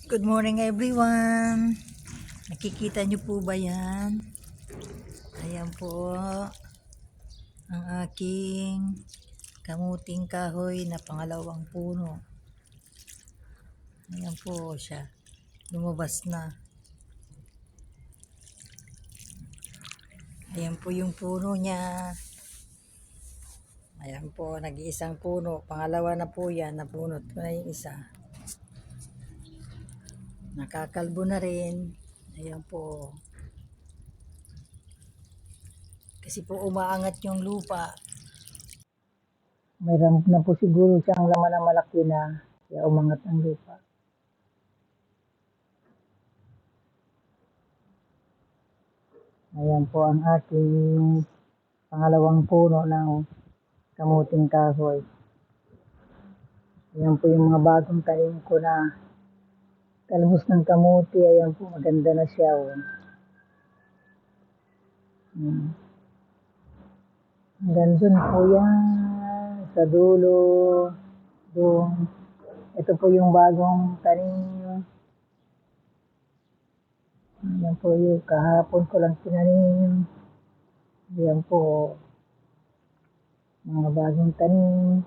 Good morning everyone. Nakikita niyo po ba yan? Ayan po ang aking kamuting kahoy na pangalawang puno. Ayan po siya. Lumabas na. Ayan po yung puno niya. Ayan po, nag-iisang puno. Pangalawa na po yan. Napunot ko na yung isa. Nakakalbo na rin. Ayan po. Kasi po umaangat yung lupa. Mayroon na po siguro siyang laman na malaki na kaya umangat ang lupa. Ayan po ang aking pangalawang puno ng kamuting kahoy. Ayan po yung mga bagong tanim ko na talbos ng kamuti. Ayan po, maganda na siya. Hanggang dun po yan, sa dulo, doon. Ito po yung bagong tanim. Ayan po yung kahapon ko lang tinanim. Ayan po, mga bagong tanim.